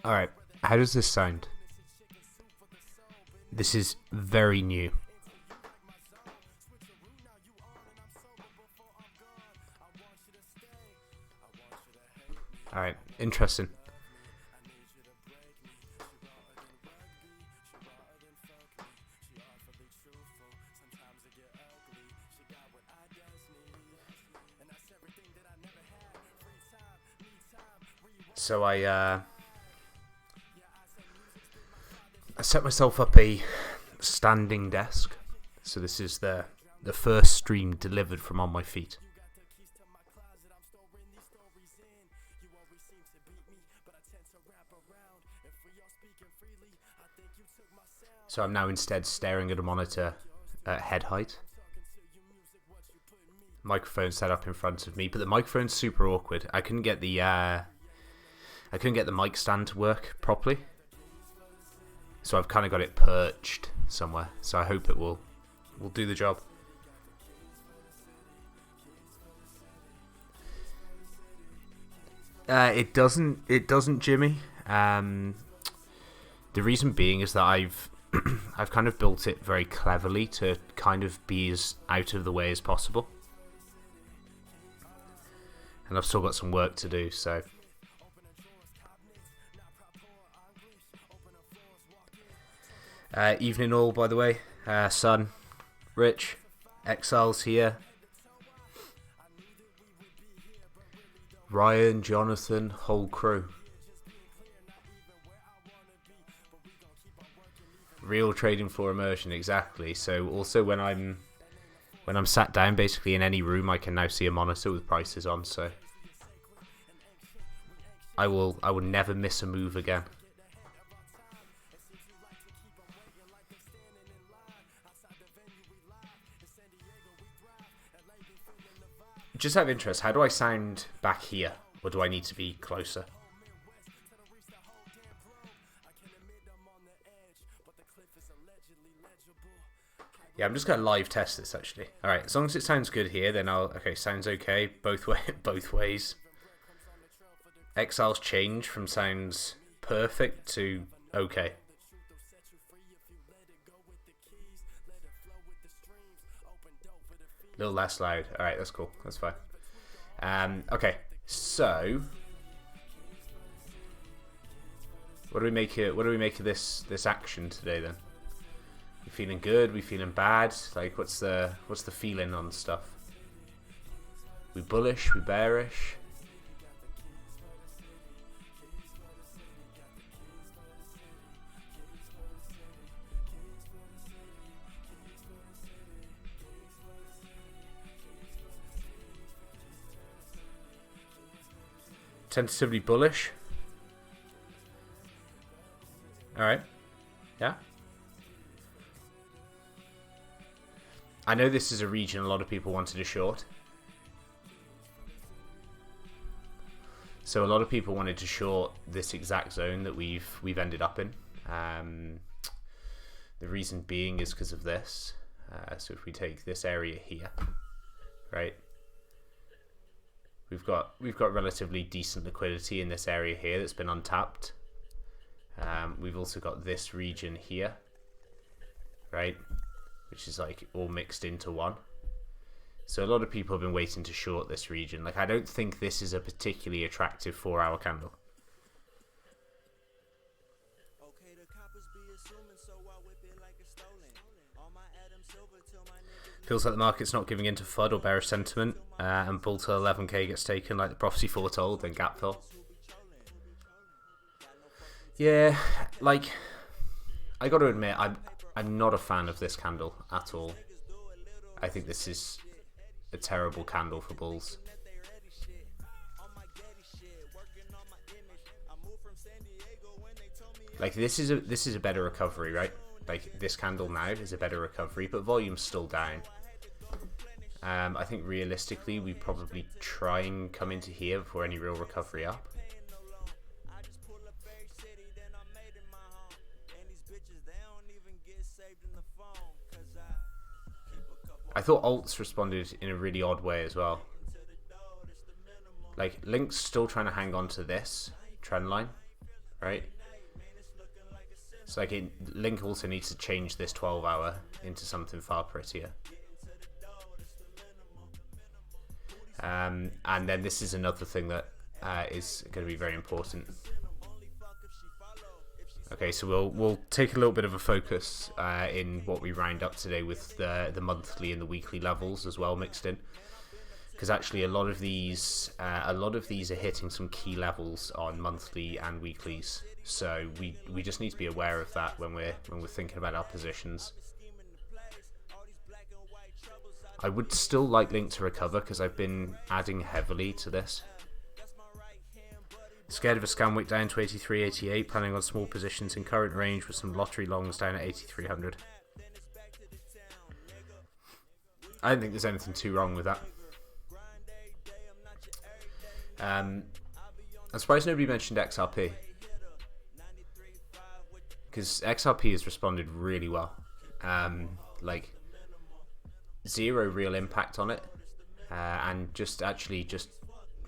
Alright, how does this sound? This is very new. Alright, interesting. So I set myself up a standing desk. So this is the first stream delivered from on my feet. So I'm now instead staring at a monitor at head height. Microphone set up in front of me, but the microphone's super awkward. I couldn't get the mic stand to work properly. So I've kind of got it perched somewhere. So I hope it will do the job. It doesn't, Jimmy. The reason being is that I've kind of built it very cleverly to kind of be as out of the way as possible. And I've still got some work to do, so. Evening all, by the way. Son, Rich, Exiles here. Ryan, Jonathan, whole crew. Real trading floor immersion, exactly. So also when I'm sat down basically in any room, I can now see a monitor with prices on, so I will never miss a move again. Just out of interest, how do I sound back here? Or do I need to be closer? Yeah, I'm just going to live test this actually. Alright, as long as it sounds good here, then okay, sounds okay. Both ways. Exiles change from sounds perfect to okay. A little less loud. Alright, that's cool. That's fine. Okay, so what do we make of this action today then? We feeling good? We feeling bad? Like what's the feeling on stuff? We bullish? We bearish? Tentatively bullish. Alright. Yeah. I know this is a region a lot of people wanted to short. So a lot of people wanted to short this exact zone that we've ended up in. The reason being is because of this. So if we take this area here, right? we've got relatively decent liquidity in this area here that's been untapped. We've also got this region here, right, which is like all mixed into one. So a lot of people have been waiting to short this region. Like, I don't think this is a particularly attractive 4-hour candle. Feels like the market's not giving in to FUD or bearish sentiment, and bull till 11k gets taken like the prophecy foretold, then gap fill. Yeah, like, I got to admit, I'm not a fan of this candle at all. I think this is a terrible candle for bulls. Like, this is a better recovery, right? Like, this candle now is a better recovery, but volume's still down. I think realistically we probably try and come into here before any real recovery up. I thought alts responded in a really odd way as well. Like, Link's still trying to hang on to this trend line, right? So like, Link also needs to change this 12-hour into something far prettier. And then this is another thing that is going to be very important. Okay, so we'll take a little bit of a focus in what we round up today with the monthly and the weekly levels as well mixed in, because actually a lot of these are hitting some key levels on monthly and weeklies. So we just need to be aware of that when we're thinking about our positions. I would still like Link to recover because I've been adding heavily to this. Scared of a scam wick down to 83.88, planning on small positions in current range with some lottery longs down at 8,300. I don't think there's anything too wrong with that. I'm surprised nobody mentioned XRP, because XRP has responded really well. Like, zero real impact on it, and just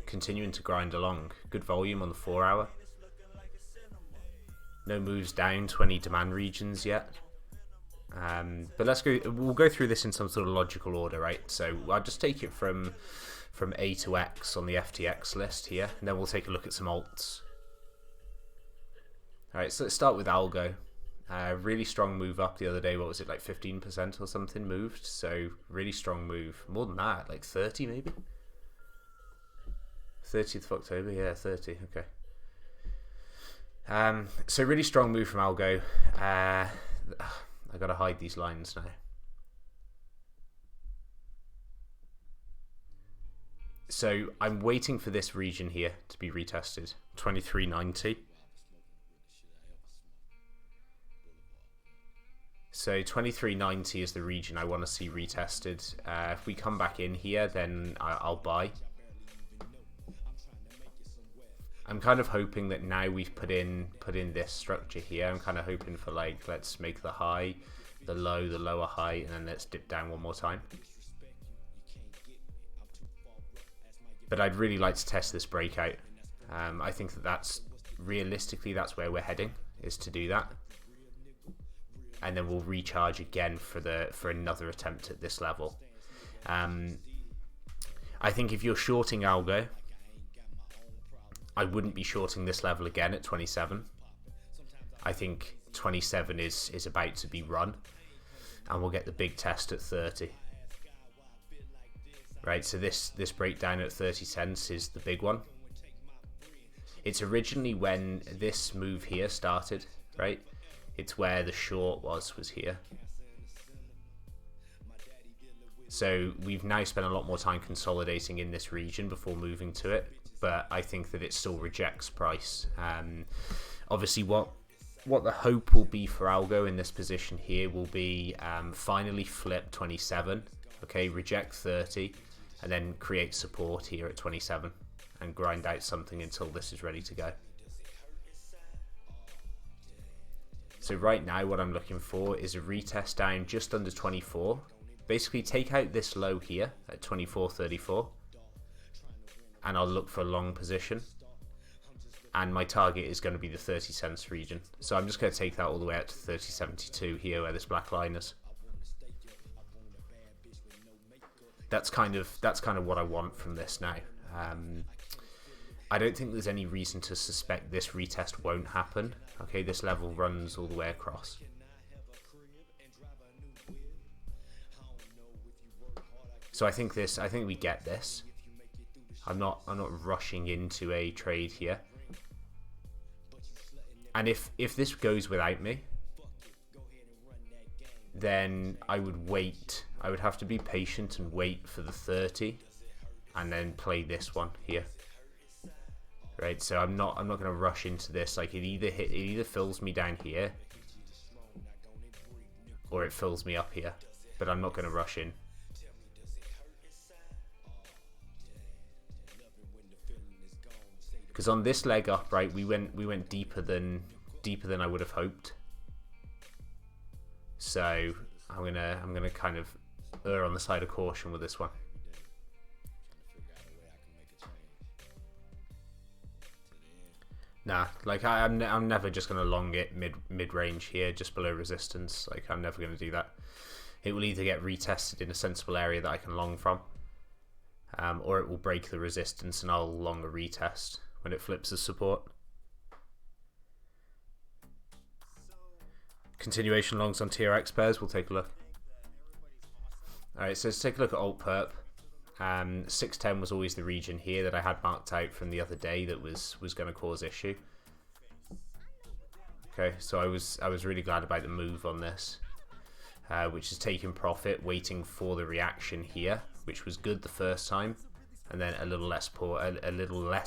continuing to grind along. Good volume on the 4-hour. No moves down to any demand regions yet. But we'll go through this in some sort of logical order, right? So I'll just take it from A to X on the FTX list here, and then we'll take a look at some alts. Alright, so let's start with Algo. Really strong move up the other day. What was it, like 15% or something moved? So really strong move. More than that, like 30 maybe? 30th of October, yeah, 30, okay. So really strong move from Algo. I gotta hide these lines now. So I'm waiting for this region here to be retested, 2390. So 2390 is the region I want to see retested. If we come back in here, then I'll buy. I'm kind of hoping that now we've put in this structure here, I'm kind of hoping for, like, let's make the high, the lower high, and then let's dip down one more time. But I'd really like to test this breakout. I think that's realistically that's where we're heading, is to do that. And then we'll recharge again for another attempt at this level. I think if you're shorting Algo, I wouldn't be shorting this level again at 27. I think 27 is about to be run, and we'll get the big test at 30. Right, so this breakdown at 30 cents is the big one. It's originally when this move here started, right? It's where the short was here. So we've now spent a lot more time consolidating in this region before moving to it, but I think that it still rejects price. Obviously what the hope will be for Algo in this position here will be finally flip 27, okay, reject 30, and then create support here at 27 and grind out something until this is ready to go. So right now what I'm looking for is a retest down just under 24. Basically take out this low here at 24.34, and I'll look for a long position. And my target is going to be the 30 cents region. So I'm just going to take that all the way out to 30.72 here where this black line is. That's kind of what I want from this now. I don't think there's any reason to suspect this retest won't happen. Okay, this level runs all the way across. So I think we get this. I'm not rushing into a trade here. And if this goes without me, then I would wait. I would have to be patient and wait for the 30 and then play this one here. Right, so I'm not going to rush into this. Like it either fills me down here or it fills me up here, but I'm not going to rush in. Because on this leg up, right, we went deeper than I would have hoped. So I'm gonna kind of err on the side of caution with this one. Nah, like I'm never just gonna long it mid range here, just below resistance. Like I'm never gonna do that. It will either get retested in a sensible area that I can long from, or it will break the resistance and I'll long a retest when it flips as support. Continuation longs on TRX pairs, we'll take a look. Alright, so let's take a look at alt perp. 610 was always the region here that I had marked out from the other day that was going to cause issue. Okay, so I was really glad about the move on this, which is taking profit, waiting for the reaction here, which was good the first time, and then a little less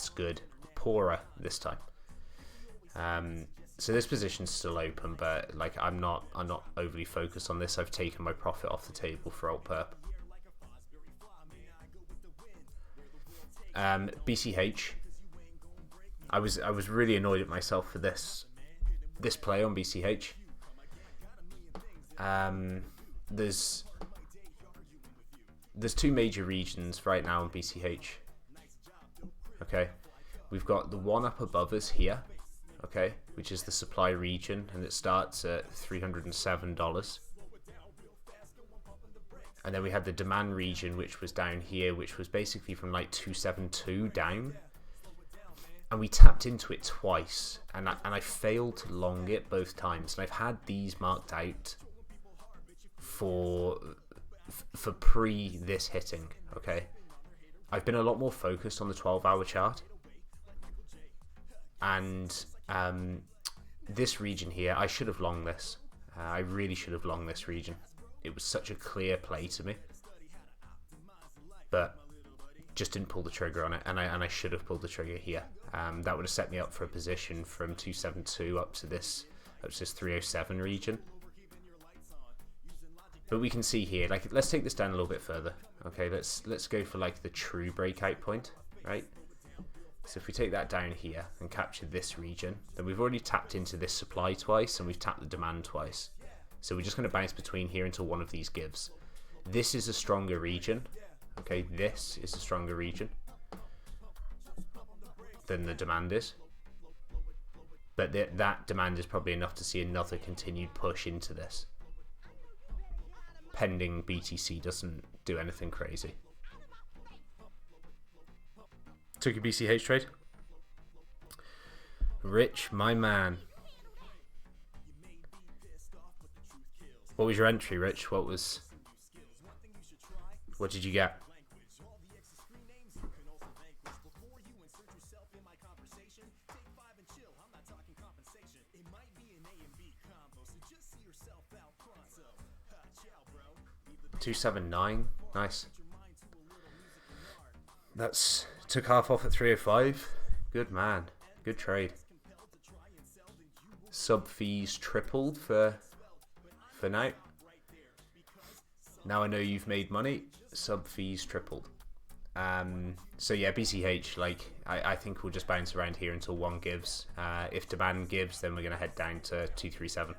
good, poorer this time. So this position's still open, but like I'm not overly focused on this. I've taken my profit off the table for alt perp. BCH. I was really annoyed at myself for this play on BCH. There's two major regions right now on BCH. Okay, we've got the one up above us here. Okay, which is the supply region, and it starts at $307. And then we had the demand region, which was down here, which was basically from like 272 down. And we tapped into it twice, and I failed to long it both times. And I've had these marked out for pre this hitting. Okay, I've been a lot more focused on the 12-hour chart, and this region here, I should have longed this. I really should have longed this region. It was such a clear play to me, but just didn't pull the trigger on it, and I should have pulled the trigger here. That would have set me up for a position from 272 up to this 307 region. But we can see here, like, let's take this down a little bit further. Okay, let's go for like the true breakout point, right? So if we take that down here and capture this region, then we've already tapped into this supply twice and we've tapped the demand twice. So we're just going to bounce between here until one of these gives. This is a stronger region. Okay, this is a stronger region than the demand is. But that demand is probably enough to see another continued push into this, pending BTC doesn't do anything crazy. Took a BCH trade. Rich, my man. What was your entry, Rich? What did you get? $279. Nice. That's took half off at 305. Good man. Good trade. Sub fees tripled for now. Now I know you've made money. Sub fees tripled. So yeah, BCH, like I think we'll just bounce around here until one gives. If demand gives, then we're gonna head down to 237.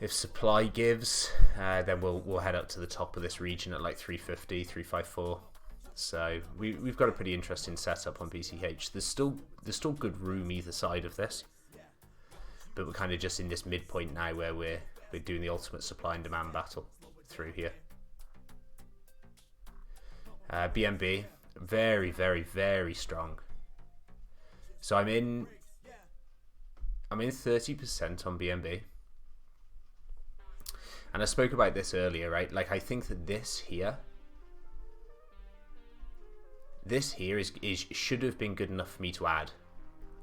If supply gives, then we'll head up to the top of this region at like 350, 354. So we've got a pretty interesting setup on BCH. There's still good room either side of this, but we're kind of just in this midpoint now where we're doing the ultimate supply and demand battle through here. BNB, very, very, very strong. So I'm in 30% on BNB. And I spoke about this earlier, right? Like, I think that this here should have been good enough for me to add.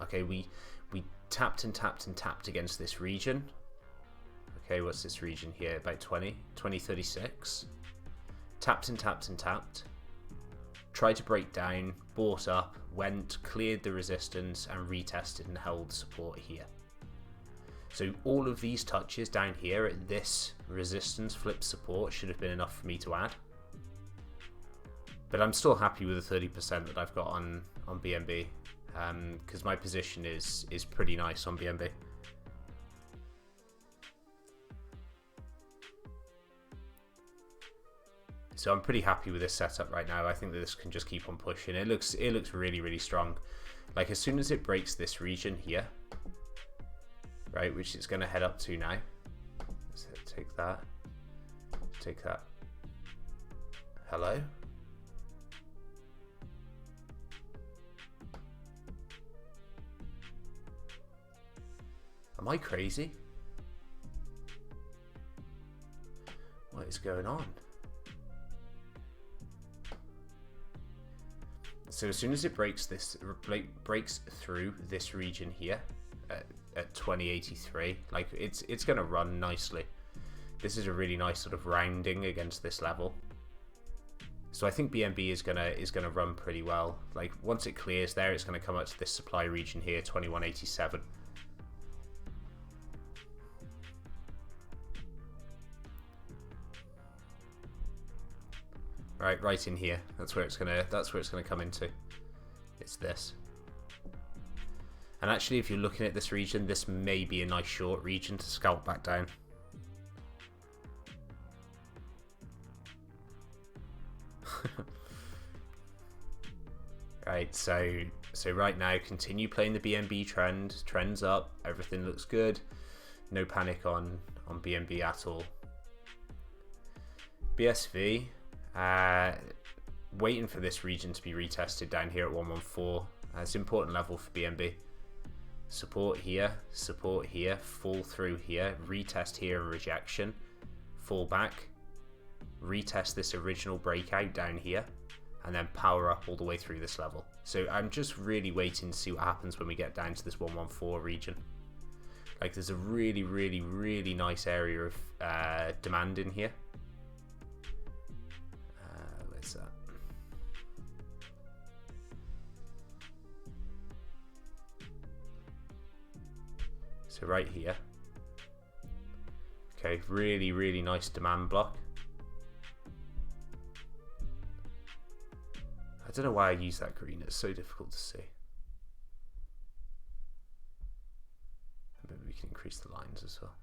Okay, we tapped and tapped and tapped against this region. Okay, what's this region here? About 2036. Tapped and tapped and tapped. Tried to break down, bought up, went, cleared the resistance, and retested and held support here. So all of these touches down here at this resistance flip support should have been enough for me to add. But I'm still happy with the 30% that I've got on BNB, because my position is pretty nice on BNB. So I'm pretty happy with this setup right now. I think that this can just keep on pushing. It looks really, really strong. Like, as soon as it breaks this region here, right, which it's going to head up to now. Let's take that. Take that. Hello? Am I crazy? What is going on? So as soon as it breaks through this region here at 2083, like it's going to run nicely. This is a really nice sort of rounding against this level. So I think BNB is gonna run pretty well. Like, once it clears there, it's going to come up to this supply region here, 2187. Right in here. That's where it's gonna come into. It's this. And actually, if you're looking at this region, this may be a nice short region to scalp back down. Right, so right now, continue playing the BNB trend. Trends up. Everything looks good. No panic on BNB at all. BSV. Waiting for this region to be retested down here at 114. It's an important level for BNB. Support here, fall through here, retest here and rejection, fall back, retest this original breakout down here, and then power up all the way through this level. So I'm just really waiting to see what happens when we get down to this 114 region. Like, there's a really, really, really nice area of demand in here. Where's that? So right here. Okay, really, really nice demand block. I don't know why I use that green, it's so difficult to see. Maybe we can increase the lines as well.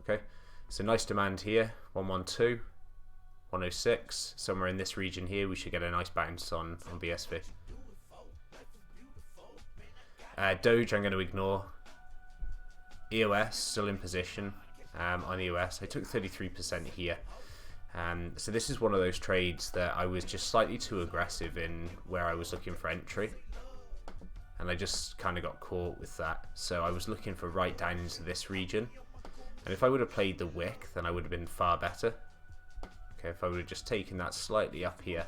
Okay, so nice demand here, 112, 106, somewhere in this region here we should get a nice bounce on BSV. Doge I'm going to ignore. EOS still in position on EOS. I took 33% here. So this is one of those trades that I was just slightly too aggressive in where I was looking for entry. And I just kind of got caught with that. So I was looking for right down into this region. And if I would have played the wick, then I would have been far better. Okay, if I would have just taken that slightly up here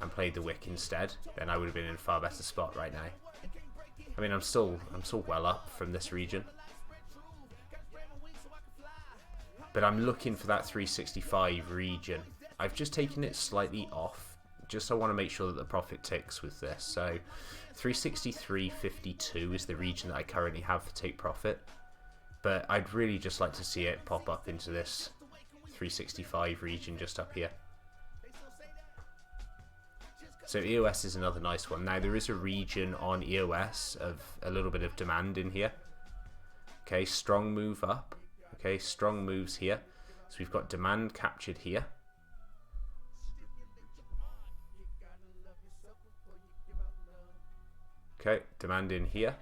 and played the wick instead, then I would have been in a far better spot right now. I mean, I'm still well up from this region, but I'm looking for that 365 region. I've just taken it slightly off, just so I want to make sure that the profit ticks with this. So 363.52 is the region that I currently have for take profit, but I'd really just like to see it pop up into this 365 region just up here. So EOS is another nice one. Now there is a region on EOS of a little bit of demand in here. Okay, strong move up. Okay, strong moves here. So we've got demand captured here. Okay, demand in here.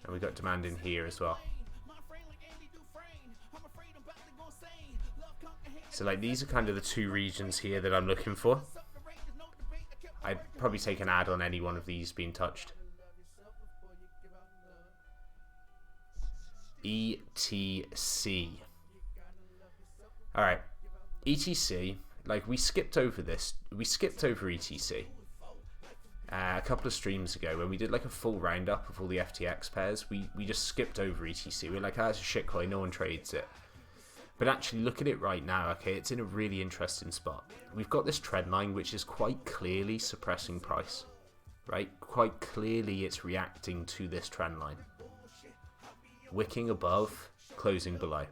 And we got demand in here as well. So like these are kind of the two regions here that I'm looking for. I'd probably take an ad on any one of these being touched. ETC. Alright. ETC, like we skipped over this. We skipped over ETC. A couple of streams ago when we did like a full roundup of all the FTX pairs, we just skipped over ETC. We're like, it's a shitcoin, no one trades it. But actually look at it right now, okay, it's in a really interesting spot. We've got this trend line which is quite clearly suppressing price, right? Quite clearly it's reacting to this trend line. Wicking above, closing below.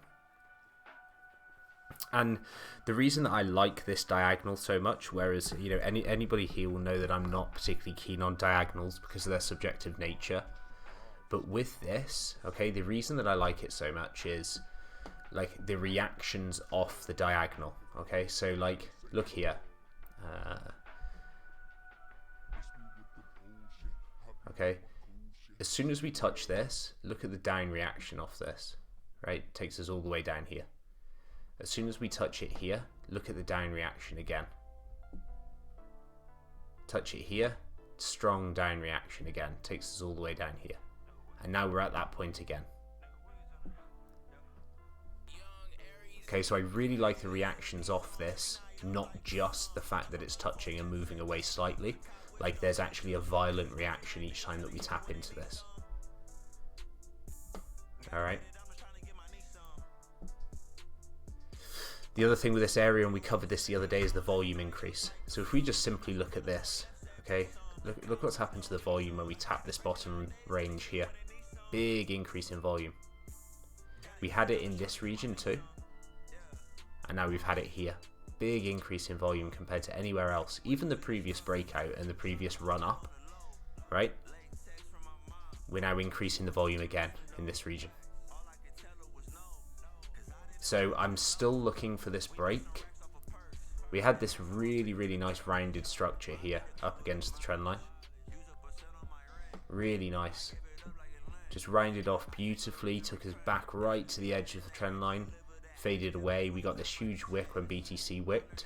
And the reason that I like this diagonal so much, whereas, you know, anybody here will know that I'm not particularly keen on diagonals because of their subjective nature. But with this, okay, the reason that I like it so much is like the reactions off the diagonal. Okay, so like look here. Okay, as soon as we touch this, look at the down reaction off this, right? It takes us all the way down here. As soon as we touch it here, look at the down reaction again. Touch it here, strong down reaction again, takes us all the way down here. And now we're at that point again. Okay, so I really like the reactions off this, not just the fact that it's touching and moving away slightly. Like there's actually a violent reaction each time that we tap into this. Alright. The other thing with this area, and we covered this the other day, is the volume increase. So if we just simply look at this, okay, look what's happened to the volume when we tap this bottom range here. Big increase in volume. We had it in this region too, and now we've had it here. Big increase in volume compared to anywhere else, even the previous breakout and the previous run up, right? We're now increasing the volume again in this region. So I'm still looking for this break. We had this really, really nice rounded structure here up against the trend line. Really nice. Just rounded off beautifully, took us back right to the edge of the trend line, faded away. We got this huge wick when BTC wicked.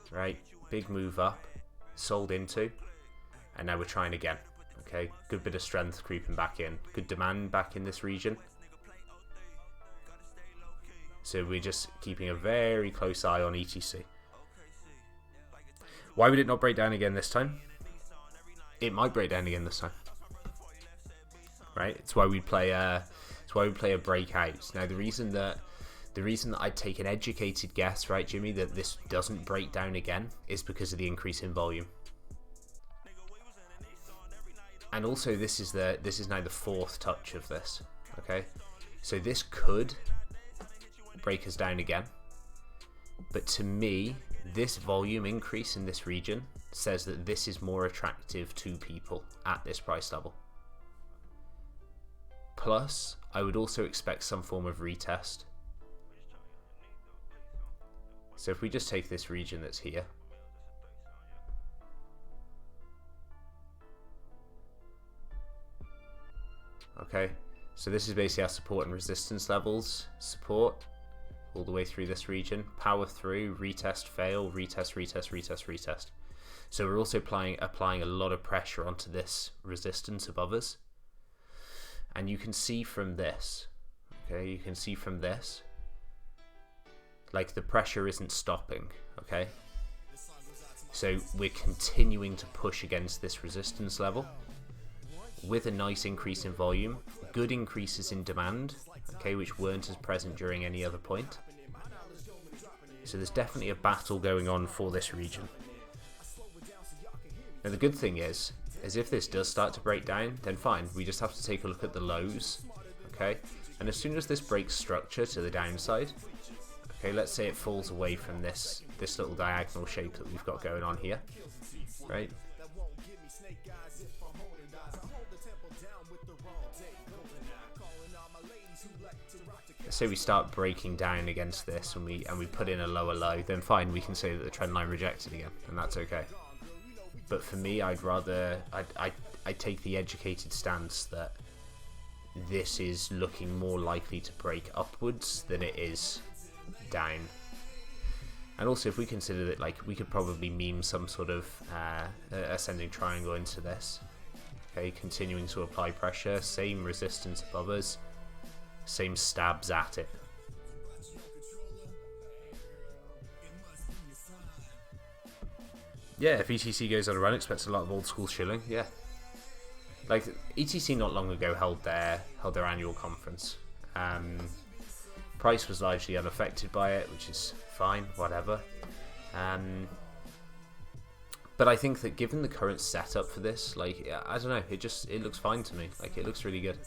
Right, big move up, sold into, and now we're trying again. Okay, good bit of strength creeping back in. Good demand back in this region. So we're just keeping a very close eye on ETC. Why would it not break down again this time? It might break down again this time. Right? It's why we play a breakout. Now the reason that I'd take an educated guess, right, Jimmy, that this doesn't break down again is because of the increase in volume. And also this is now the fourth touch of this. Okay? So this could break us down again, but to me this volume increase in this region says that this is more attractive to people at this price level. Plus I would also expect some form of retest. So if we just take this region that's here, okay, so this is basically our support and resistance levels. Support all the way through this region, power through, retest, fail, retest, retest, retest, retest. So we're also applying a lot of pressure onto this resistance above us. And you can see from this, okay, you can see from this, like the pressure isn't stopping, okay? So we're continuing to push against this resistance level with a nice increase in volume, good increases in demand, okay, which weren't as present during any other point. So there's definitely a battle going on for this region. Now the good thing is if this does start to break down, then fine, we just have to take a look at the lows, okay? And as soon as this breaks structure to the downside, okay, let's say it falls away from this this little diagonal shape that we've got going on here, right? So we start breaking down against this, and we put in a lower low, then fine, we can say that the trend line rejected again, and that's okay. But for me, I'd take the educated stance that this is looking more likely to break upwards than it is down. And also, if we consider that, like, we could probably meme some sort of ascending triangle into this. Okay, continuing to apply pressure, same resistance above us, same stabs at it. Yeah, if ETC goes on a run, expects a lot of old school shilling. Yeah, like ETC not long ago held their annual conference. Price was largely unaffected by it, which is fine, whatever. But I think that given the current setup for this, like, I don't know, it looks fine to me. Like, it looks really good.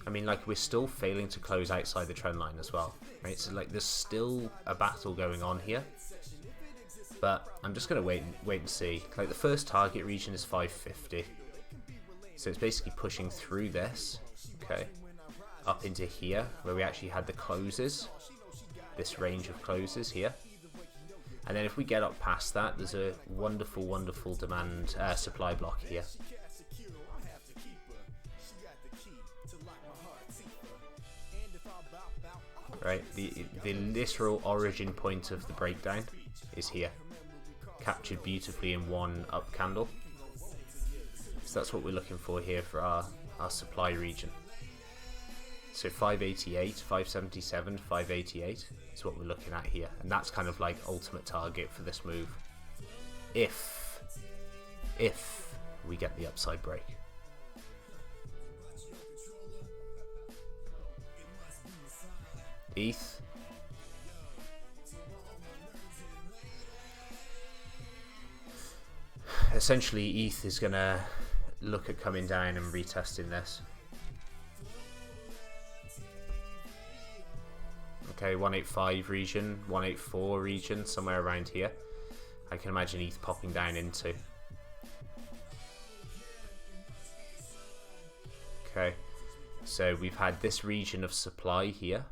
I mean, like, we're still failing to close outside the trend line as well, right? So, like, there's still a battle going on here. But I'm just going to wait and see. Like, the first target region is 550. So it's basically pushing through this, okay, up into here, where we actually had the closes. This range of closes here. And then if we get up past that, there's a wonderful, wonderful demand supply block here. Right, the literal origin point of the breakdown is here, captured beautifully in one up candle. So that's what we're looking for here for our supply region. So 588, 577, 588 is what we're looking at here, and that's kind of like ultimate target for this move. If we get the upside break. ETH. Essentially, ETH is gonna look at coming down and retesting this. Okay, 185 region, 184 region, somewhere around here. I can imagine ETH popping down into. Okay, so we've had this region of supply here.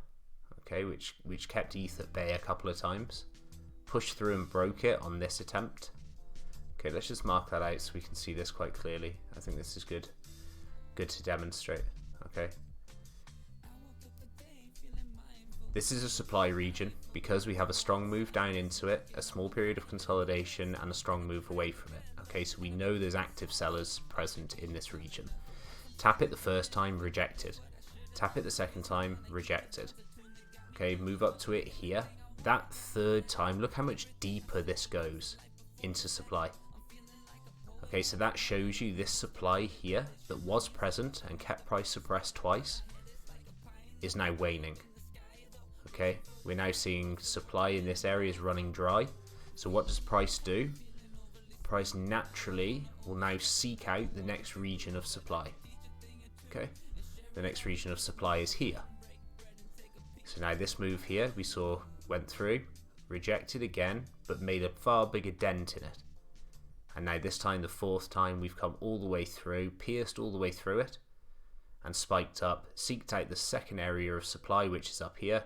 Okay, which kept ETH at bay a couple of times. Pushed through and broke it on this attempt. Okay, let's just mark that out so we can see this quite clearly. I think this is good to demonstrate. Okay. This is a supply region because we have a strong move down into it, a small period of consolidation, and a strong move away from it. Okay, so we know there's active sellers present in this region. Tap it the first time, rejected. Tap it the second time, rejected. Okay, move up to it here. That third time, look how much deeper this goes into supply. Okay, so that shows you this supply here that was present and kept price suppressed twice is now waning. Okay, we're now seeing supply in this area is running dry. So what does price do? Price naturally will now seek out the next region of supply. Okay, the next region of supply is here. So now this move here we saw went through, rejected again, but made a far bigger dent in it. And now this time, the fourth time, we've come all the way through, pierced all the way through it, and spiked up, seeked out the second area of supply, which is up here,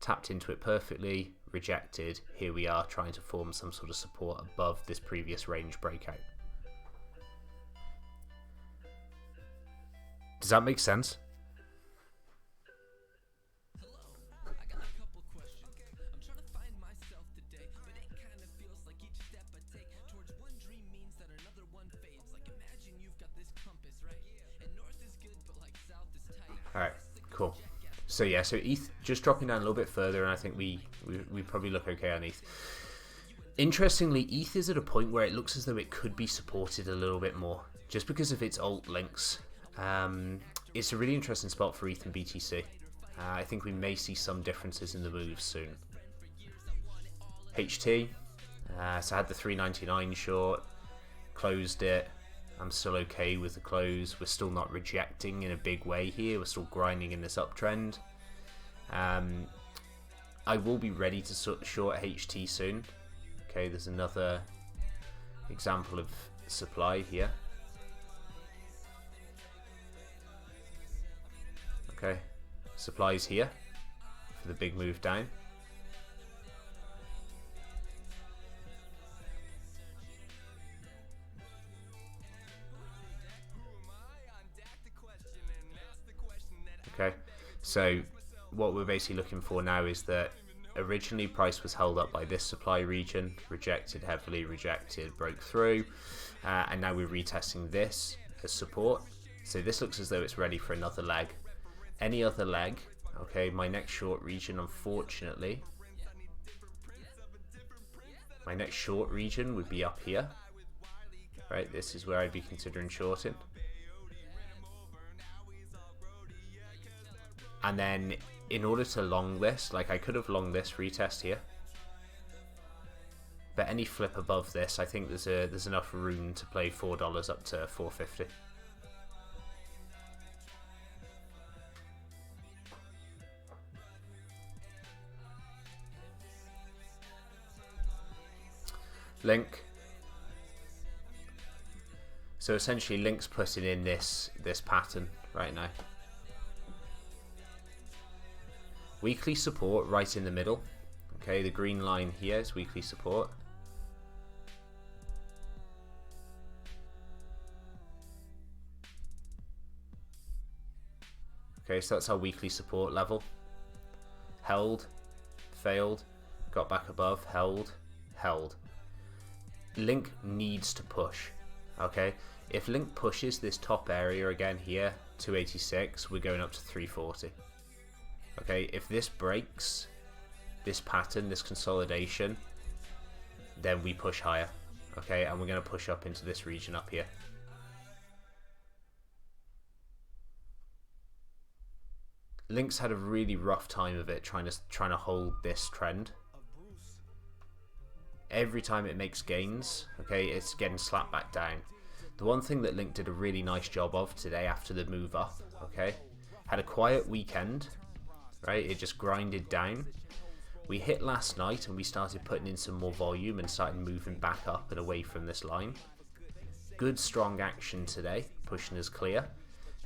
tapped into it perfectly, rejected. Here we are trying to form some sort of support above this previous range breakout. Does that make sense? Alright, cool. So yeah, so ETH just dropping down a little bit further, and I think we probably look okay on ETH. Interestingly, ETH is at a point where it looks as though it could be supported a little bit more, just because of its alt links. It's a really interesting spot for ETH and BTC. I think we may see some differences in the moves soon. HT, so I had the 399 short, closed it. I'm still okay with the close. We're still not rejecting in a big way here. We're still grinding in this uptrend. I will be ready to short HT soon. Okay, there's another example of supply here. Okay, supply's here for the big move down. Okay, so what we're basically looking for now is that originally price was held up by this supply region, rejected heavily, rejected, broke through, and now we're retesting this as support. So this looks as though it's ready for another leg. Any other leg, okay, my next short region, unfortunately, my next short region would be up here, right? This is where I'd be considering shorting. And then in order to long this, like I could have longed this retest here, but any flip above this, I think there's enough room to play $4 up to 450. Link. So essentially Link's putting in this pattern right now. Weekly support right in the middle. Okay, the green line here is weekly support. Okay, so that's our weekly support level. Held, failed, got back above, held, held. Link needs to push. Okay, if Link pushes this top area again here, 286, we're going up to 340. Okay, if this breaks this pattern, this consolidation, then we push higher. Okay, and we're going to push up into this region up here. Link's had a really rough time of it trying to hold this trend. Every time it makes gains, okay, it's getting slapped back down. The one thing that Link did a really nice job of today after the move up, okay, had a quiet weekend. Right, it just grinded down. We hit last night and we started putting in some more volume and started moving back up and away from this line. Good strong action today, pushing us clear.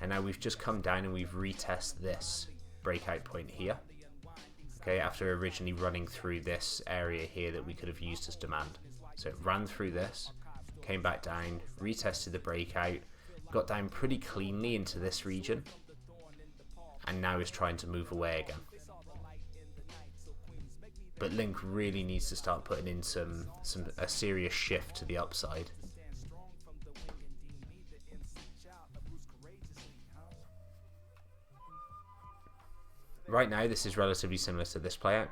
And now we've just come down and we've retested this breakout point here. Okay, after originally running through this area here that we could have used as demand. So it ran through this, came back down, retested the breakout, got down pretty cleanly into this region, and now is trying to move away again. But Link really needs to start putting in a serious shift to the upside. Right now, this is relatively similar to this playout.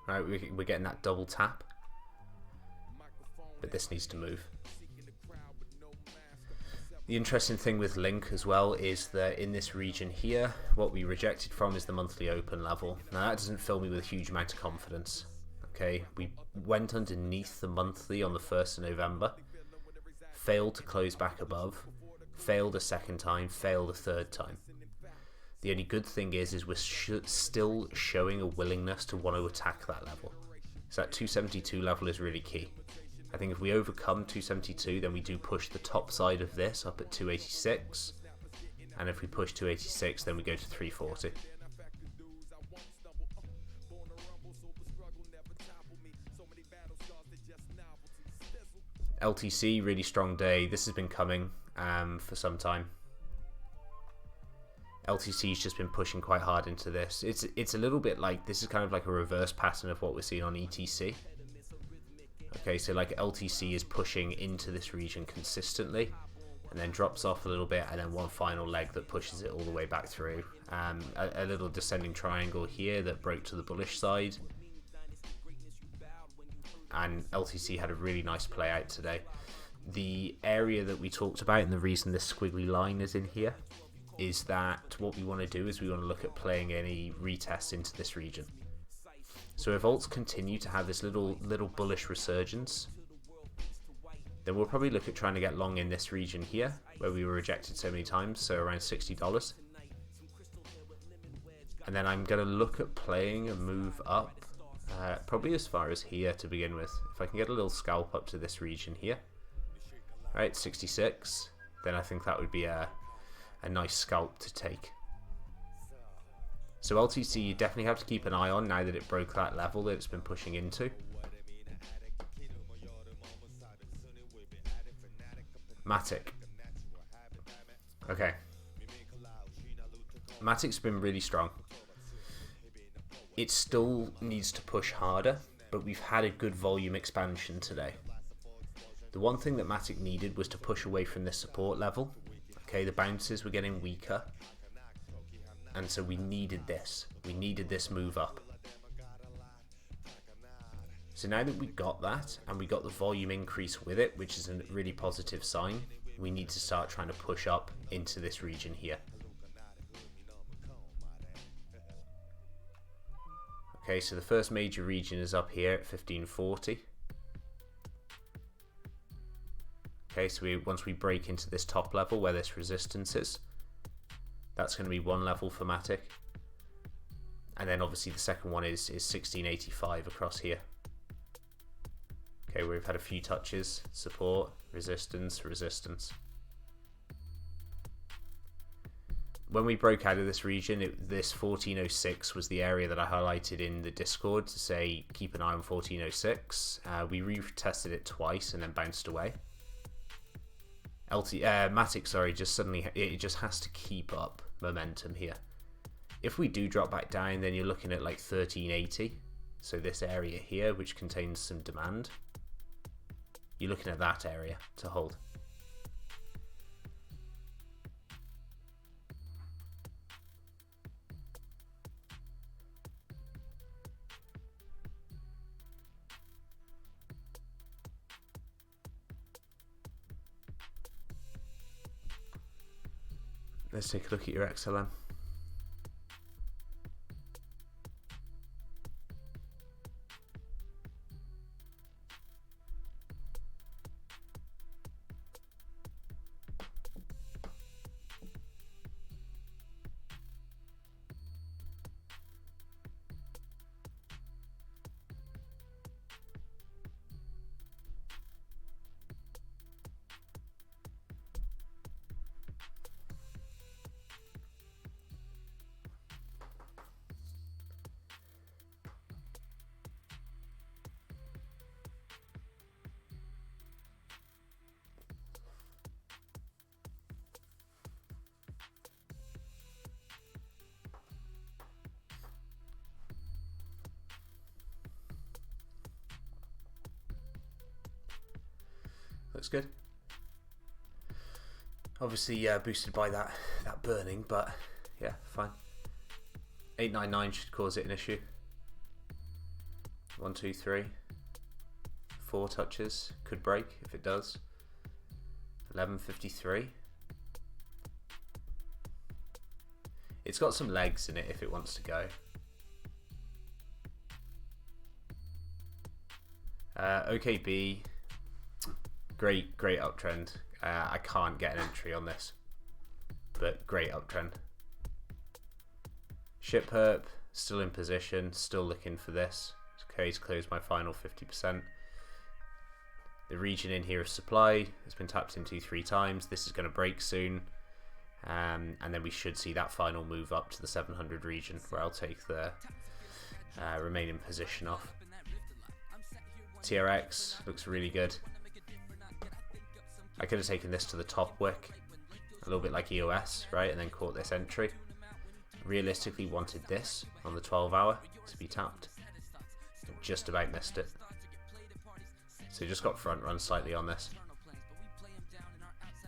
Right, we're getting that double tap, but this needs to move. The interesting thing with Link as well is that in this region here, what we rejected from is the monthly open level. Now that doesn't fill me with a huge amount of confidence. Okay, we went underneath the monthly on the 1st of November, failed to close back above, failed a second time, failed a third time. The only good thing is we're still showing a willingness to want to attack that level. So that 272 level is really key. I think if we overcome 272, then we do push the top side of this up at 286. And if we push 286, then we go to 340. LTC, really strong day. This has been coming for some time. LTC's just been pushing quite hard into this. It's a little bit like, this is kind of like a reverse pattern of what we're seeing on ETC. Okay, so like LTC is pushing into this region consistently and then drops off a little bit, and then one final leg that pushes it all the way back through. A little descending triangle here that broke to the bullish side. And LTC had a really nice play out today. The area that we talked about and the reason this squiggly line is in here is that what we want to do is we want to look at playing any retests into this region. So if alts continue to have this little bullish resurgence, then we'll probably look at trying to get long in this region here, where we were rejected so many times, so around $60. And then I'm going to look at playing a move up, probably as far as here to begin with. If I can get a little scalp up to this region here. Right, 66. Then I think that would be a nice scalp to take. So LTC you definitely have to keep an eye on now that it broke that level that it's been pushing into. Matic. Okay. Matic's been really strong. It still needs to push harder, but we've had a good volume expansion today. The one thing that Matic needed was to push away from this support level. Okay, the bounces were getting weaker. And so we needed this. We needed this move up. So now that we got that, and we got the volume increase with it, which is a really positive sign, we need to start trying to push up into this region here. Okay, so the first major region is up here at 1540. Okay, so once we break into this top level where this resistance is, that's going to be one level for Matic. And then obviously the second one is 1685 across here. Okay, we've had a few touches, support, resistance, resistance. When we broke out of this region, this 1406 was the area that I highlighted in the Discord to say keep an eye on 1406. We retested it twice and then bounced away. Matic, sorry, it just has to keep up momentum here. If we do drop back down, then you're looking at like 1380. So this area here, which contains some demand, you're looking at that area to hold. Let's take a look at your XLM. Looks good. Obviously boosted by that burning, but yeah, fine. 899 should cause it an issue. 1, 2, 3. 4 touches. Could break if it does. 1153. It's got some legs in it if it wants to go. OKB. Great uptrend. I can't get an entry on this, but great uptrend. Ship herp, still in position, still looking for this. Okay, to close my final 50%. The region in here of supply has been tapped into 3 times. This is going to break soon, and then we should see that final move up to the 700 region, where I'll take the remaining position off. TRX looks really good. I could have taken this to the top wick, a little bit like EOS, right, and then caught this entry. Realistically wanted this on the 12 hour to be tapped. Just about missed it. So just got front run slightly on this.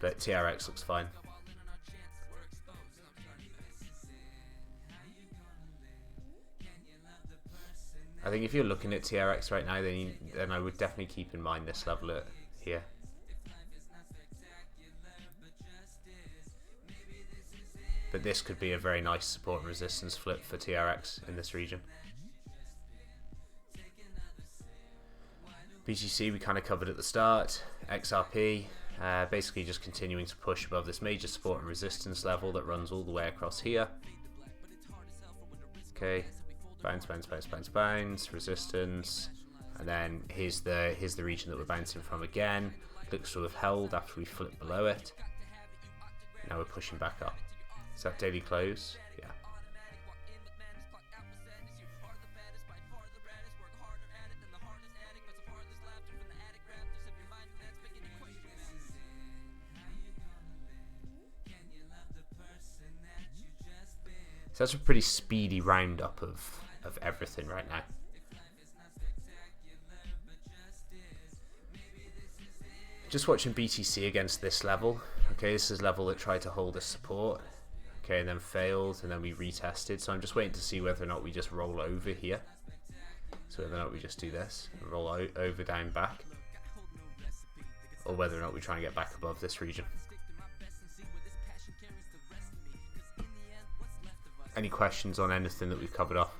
But TRX looks fine. I think if you're looking at TRX right now, then I would definitely keep in mind this level here. But this could be a very nice support and resistance flip for TRX in this region. BTC we kind of covered at the start. XRP, basically just continuing to push above this major support and resistance level that runs all the way across here. Okay, bounce, bounce, bounce, bounce, bounce, resistance, and then here's the region that we're bouncing from again. Looks sort of held after we flip below it. Now we're pushing back up. Is that daily close? Yeah. So that's a pretty speedy roundup of everything right now. Just watching BTC against this level. Okay, this is level that tried to hold a support. Okay, and then failed, and then we retested. So I'm just waiting to see whether or not we just roll over here. So whether or not we just do this, roll over, down, back. Or whether or not we try and get back above this region. Any questions on anything that we've covered off?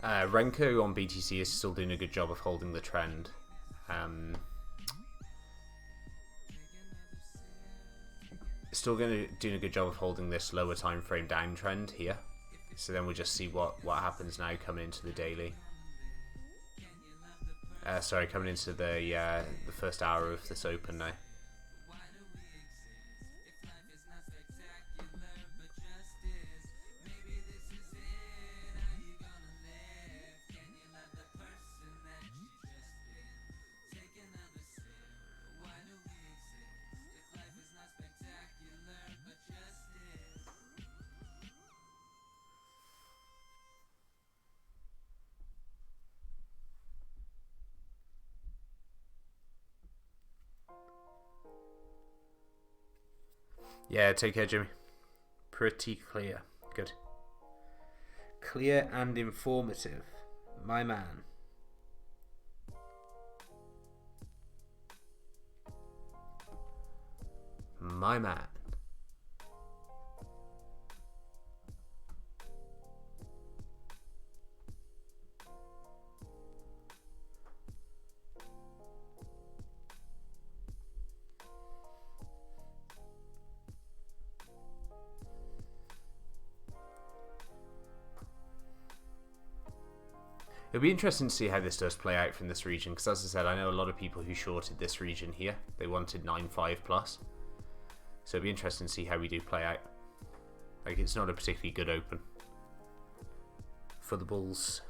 Renko on BTC is still doing a good job of holding the trend. Still doing a good job of holding this lower time frame downtrend here. So then we'll just see what happens now coming into the daily. Sorry, coming into the first hour of this open now. Yeah, take care, Jimmy. Pretty clear. Good. Clear and informative. My man. My man. It'll be interesting to see how this does play out from this region, because as I said, I know a lot of people who shorted this region here. They wanted 9.5 plus. So it'll be interesting to see how we do play out. Like, it's not a particularly good open for the Bulls.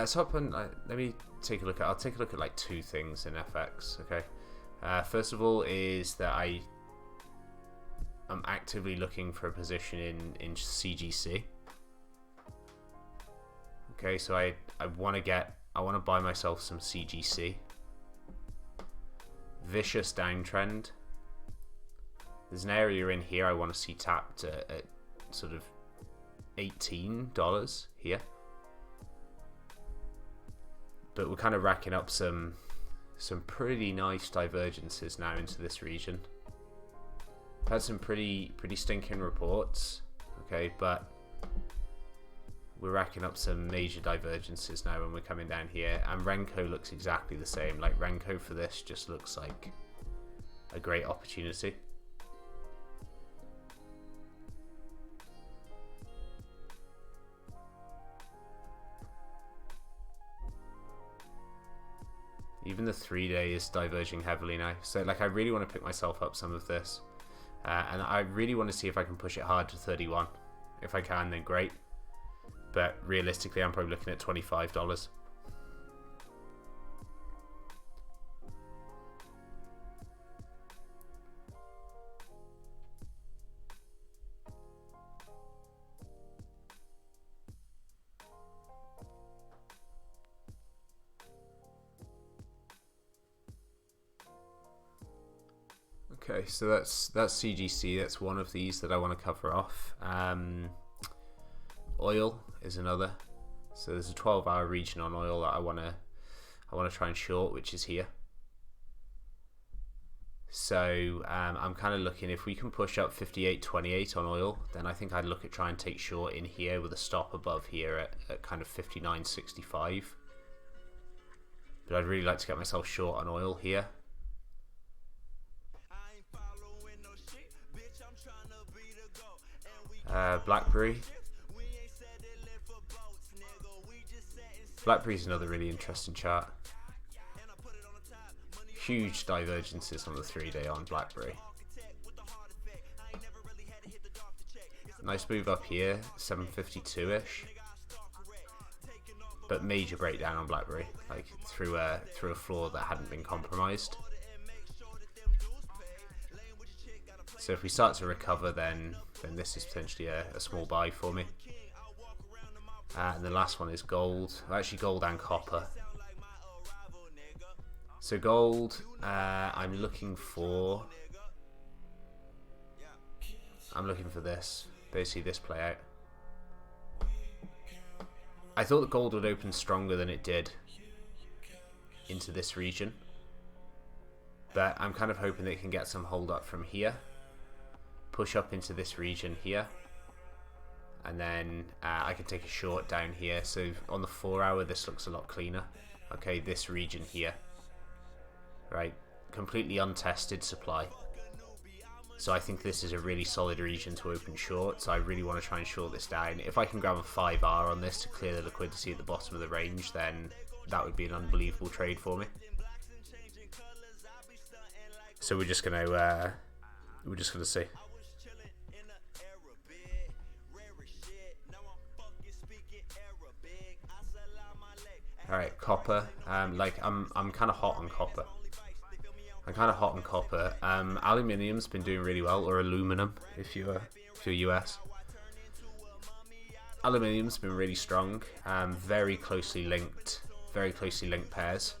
So let me take a look at. I'll take a look at like two things in FX. Okay. First of all, is that I'm actively looking for a position in CGC. Okay, so I want to buy myself some CGC. Vicious downtrend. There's an area in here I want to see tapped at sort of $18 here. But we're kind of racking up some pretty nice divergences now into this region. I've had some pretty stinking reports, okay, but we're racking up some major divergences now when we're coming down here, and Renko looks exactly the same. Like, Renko for this just looks like a great opportunity. Even the 3-day is diverging heavily now. So, like, I really want to pick myself up some of this. And I really want to see if I can push it hard to 31. If I can, then great. But realistically, I'm probably looking at $25. Okay, so that's CGC. That's one of these that I want to cover off. Oil is another. So there's a 12-hour region on oil that I want to try and short, which is here. So I'm kind of looking, if we can push up 58.28 on oil, then I think I'd look at trying and take short in here with a stop above here at kind of 59.65. But I'd really like to get myself short on oil here. Blackberry. Blackberry's another really interesting chart. Huge divergences on the 3-day on Blackberry. Nice move up here, 752-ish. But major breakdown on Blackberry, like through a floor that hadn't been compromised. So if we start to recover, then this is potentially a small buy for me. And the last one is gold. Actually, gold and copper. So gold, I'm looking for this, basically this play out. I thought the gold would open stronger than it did into this region, but I'm kind of hoping that it can get some hold up from here, push up into this region here, and then I can take a short down here. So on the 4-hour, this looks a lot cleaner. Okay, this region here. Right, completely untested supply. So I think this is a really solid region to open short. So I really want to try and short this down. If I can grab a 5R on this to clear the liquidity at the bottom of the range, then that would be an unbelievable trade for me. So we're just gonna see. All right, copper. Like I'm kind of hot on copper. Aluminium's been doing really well, or aluminum if you're US. Aluminium's been really strong. Very closely linked pairs.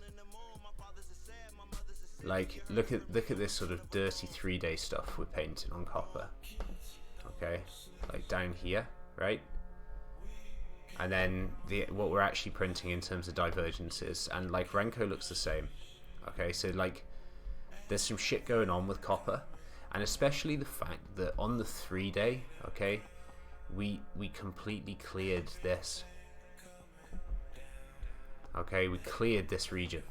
Like look at this sort of dirty 3-day stuff we're painting on copper. Okay, like down here, right? And then what we're actually printing in terms of divergences, and like Renko looks the same. Okay, so like there's some shit going on with copper, and especially the fact that on the 3-day, okay, we completely cleared this. Okay, we cleared this region,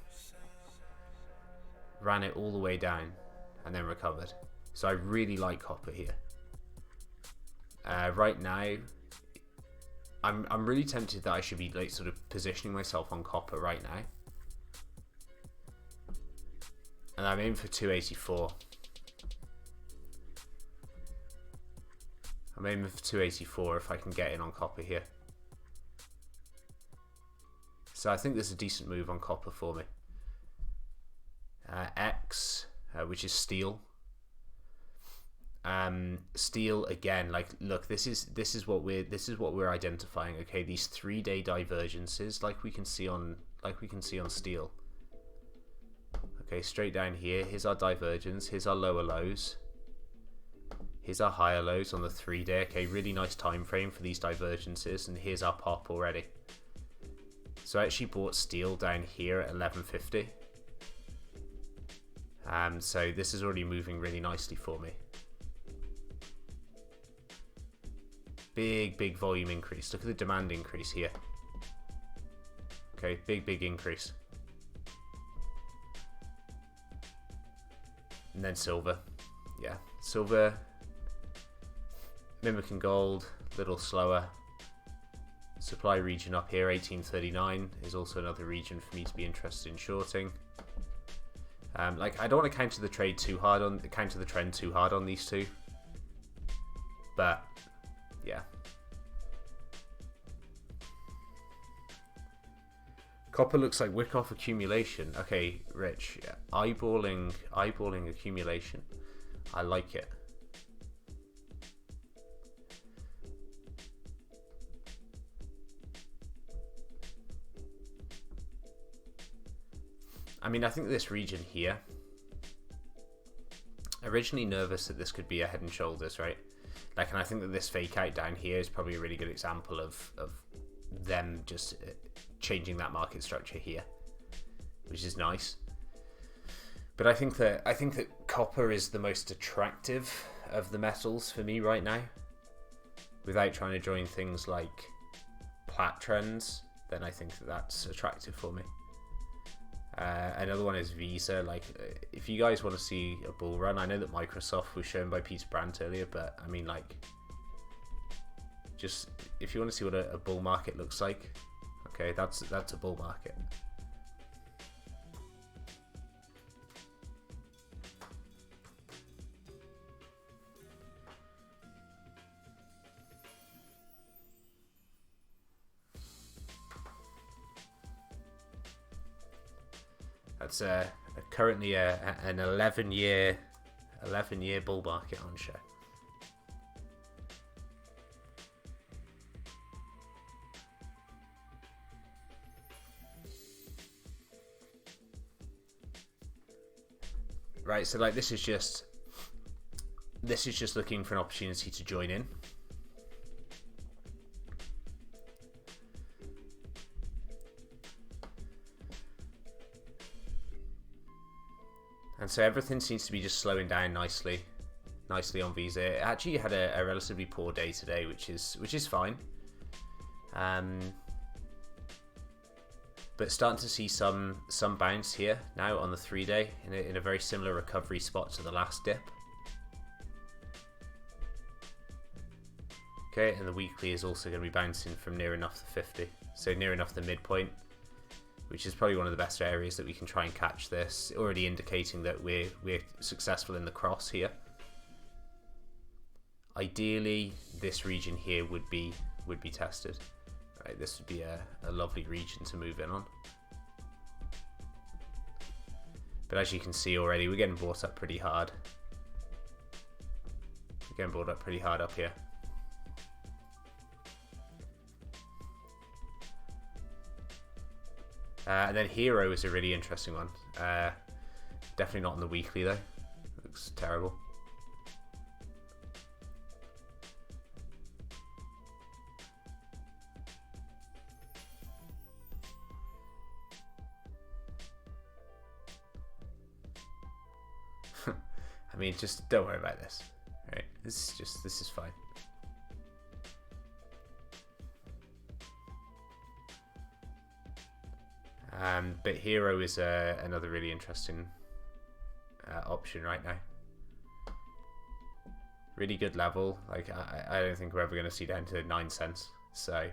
ran it all the way down, and then recovered. So I really like copper here. Right now, I'm really tempted that I should be like sort of positioning myself on copper right now. And I'm aiming for 284. I'm aiming for 284 if I can get in on copper here. So I think there's a decent move on copper for me. X, which is steel. Steel again. Like, look, this is what we're identifying. Okay, these 3-day divergences, like we can see on steel. Okay, straight down here. Here's our divergence. Here's our lower lows. Here's our higher lows on the 3-day. Okay, really nice time frame for these divergences, and here's our pop already. So I actually bought steel down here at 1150. So this is already moving really nicely for me. Big volume increase. Look at the demand increase here. Okay, big increase. And then silver. Yeah, silver mimicking gold, little slower. Supply region up here, 1839, is also another region for me to be interested in shorting. Like, I don't want to counter the trend too hard on these two, but yeah. Copper looks like wick-off accumulation. Okay, Rich, yeah. eyeballing accumulation. I like it. I mean, I think this region here, originally nervous that this could be a Head and Shoulders, right? Like, and I think that this fake out down here is probably a really good example of them just changing that market structure here, which is nice. But I think that copper is the most attractive of the metals for me right now. Without trying to join things like plat trends, then I think that that's attractive for me. Another one is Visa. Like, if you guys want to see a bull run, I know that Microsoft was shown by Peter Brandt earlier, but I mean, like, just if you want to see what a bull market looks like, okay, that's a bull market. That's currently an 11-year bull market on show. Right, so like this is just looking for an opportunity to join in. And so everything seems to be just slowing down nicely on Visa. It actually had a relatively poor day today, which is fine. But starting to see some bounce here now on the 3-day in a very similar recovery spot to the last dip. Okay, and the weekly is also going to be bouncing from near enough the 50, so near enough the midpoint, which is probably one of the best areas that we can try and catch this, already indicating that we're successful in the cross here. Ideally, this region here would be tested. Right, this would be a lovely region to move in on. But as you can see already, we're getting bought up pretty hard. We're getting bought up pretty hard up here. And then Hero is a really interesting one. Definitely not on the weekly though. Looks terrible. I mean, just don't worry about this. All right, this is fine. But Hero is another really interesting option right now. Really good level. Like I don't think we're ever going to see down to 9 cents. So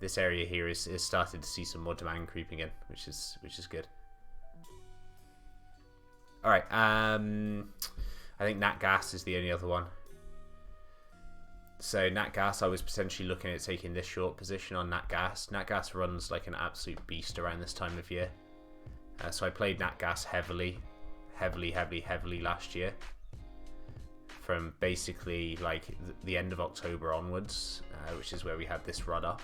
this area here is starting to see some more demand creeping in, which is good. All right. I think Nat Gas is the only other one. So Nat Gas, I was potentially looking at taking this short position on Nat Gas. Nat Gas runs like an absolute beast around this time of year. So I played Nat Gas heavily last year. From basically like the end of October onwards, which is where we had this run up.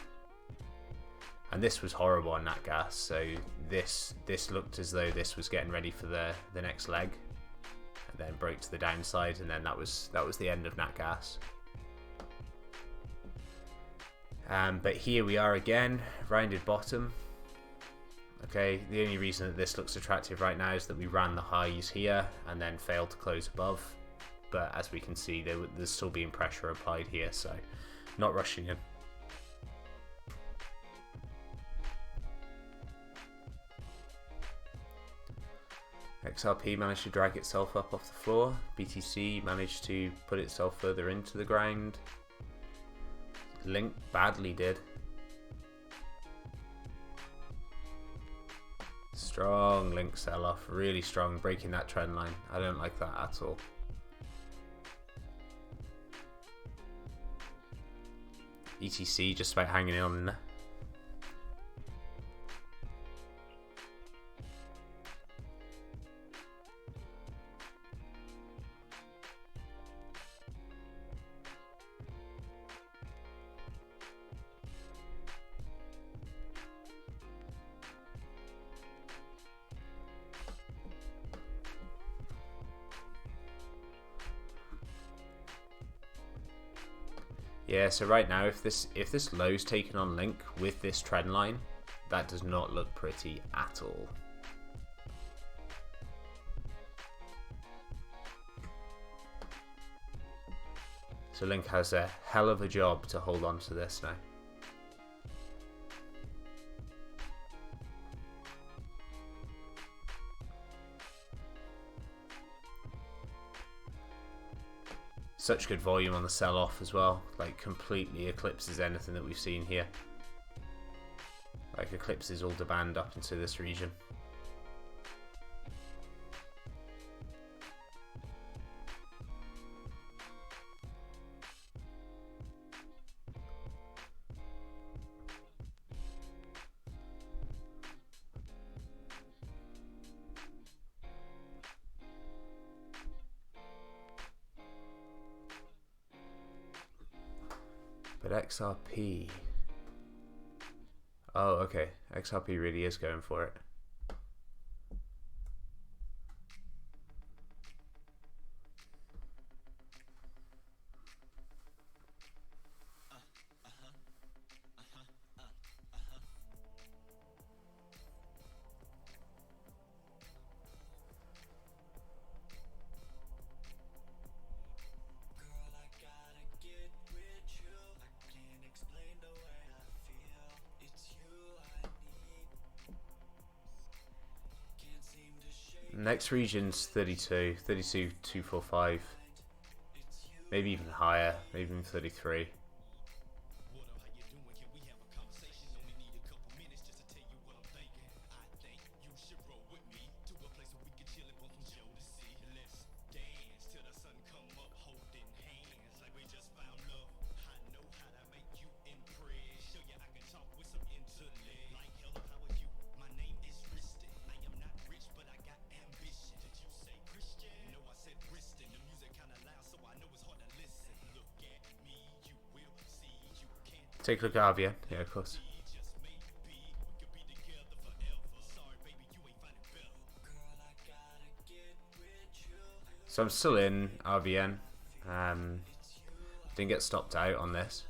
And this was horrible on Nat Gas. So this looked as though this was getting ready for the next leg, and then broke to the downside, and then that was the end of Nat Gas. But here we are again, rounded bottom. Okay, the only reason that this looks attractive right now is that we ran the highs here and then failed to close above. But as we can see, there's still being pressure applied here, so not rushing in. XRP managed to drag itself up off the floor. BTC managed to put itself further into the ground. Link badly did. Strong Link sell-off, really strong, breaking that trend line. I don't like that at all. ETC just about hanging on in there. Yeah, so right now, if this low's taken on link with this trend line, that does not look pretty at all. So Link has a hell of a job to hold on to this now. Such good volume on the sell-off as well, like completely eclipses anything that we've seen here. Like eclipses all the band up into this region. But XRP... Oh, okay. XRP really is going for it. Next region's 32,245. Maybe even higher, maybe even 33. Take a look at RVN. Yeah, of course. So I'm still in RVN. Didn't get stopped out on this.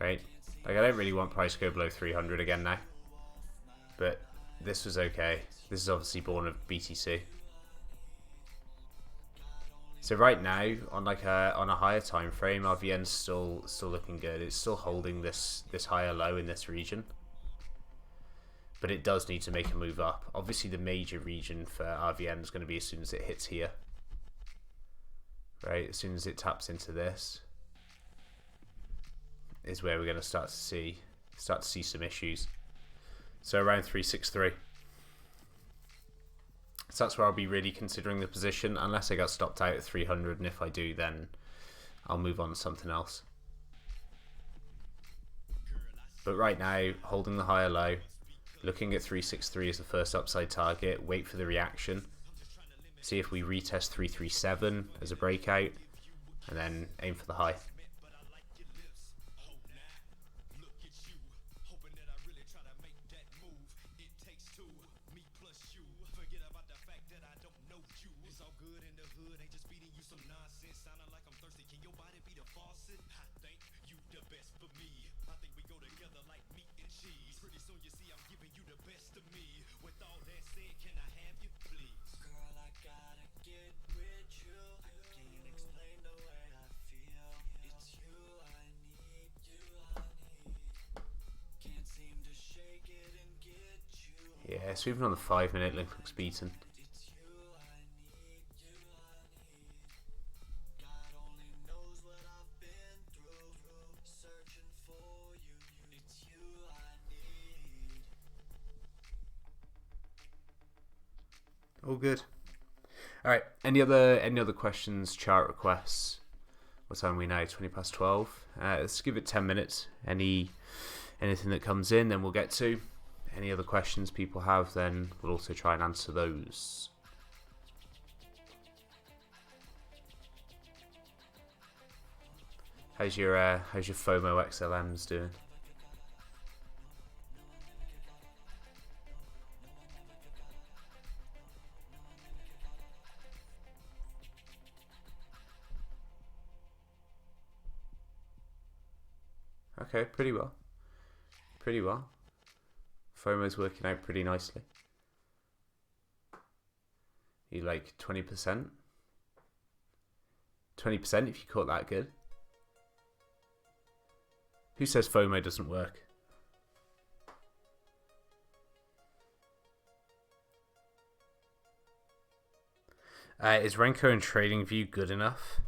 Right? Like, I don't really want price to go below 300 again now. But this was okay. This is obviously born of BTC. So right now, on like on a higher time frame, RVN's still looking good. It's still holding this higher low in this region, but it does need to make a move up. Obviously, the major region for RVN is going to be as soon as it hits here, right? As soon as it taps into this, is where we're going to start to see some issues. So around 363. So that's where I'll be really considering the position, unless I got stopped out at 300, and if I do, then I'll move on to something else. But right now, holding the higher low, looking at 363 as the first upside target, wait for the reaction, see if we retest 337 as a breakout, and then aim for the high. Yeah, so even on the 5-minute, Link looks beaten. All good. All right. Any other questions? Chart requests? What time are we now? 12:20. Let's give it 10 minutes. Anything that comes in, then we'll get to. Any other questions people have, then we'll also try and answer those. How's your FOMO XLMs doing? Okay, pretty well. Pretty well. FOMO's working out pretty nicely. You like 20%? 20% if you caught that good. Who says FOMO doesn't work? Is Renko and TradingView good enough?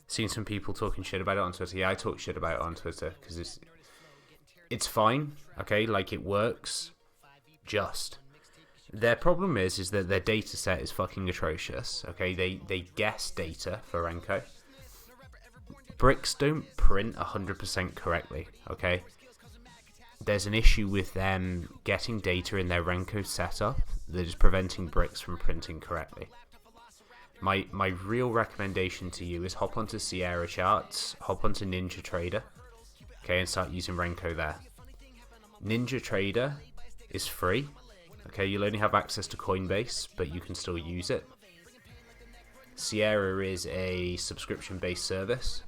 Seen some people talking shit about it on Twitter. Yeah, I talk shit about it on Twitter because it's fine. Okay, like it works. Just their problem is that their data set is fucking atrocious. Okay, they guess data for Renko. Bricks don't print 100% correctly. Okay, there's an issue with them getting data in their Renko setup that is preventing Bricks from printing correctly. My real recommendation to you is hop onto Sierra Charts, hop onto NinjaTrader, okay, and start using Renko there. NinjaTrader is free, okay, you'll only have access to Coinbase, but you can still use it. Sierra is a subscription-based service,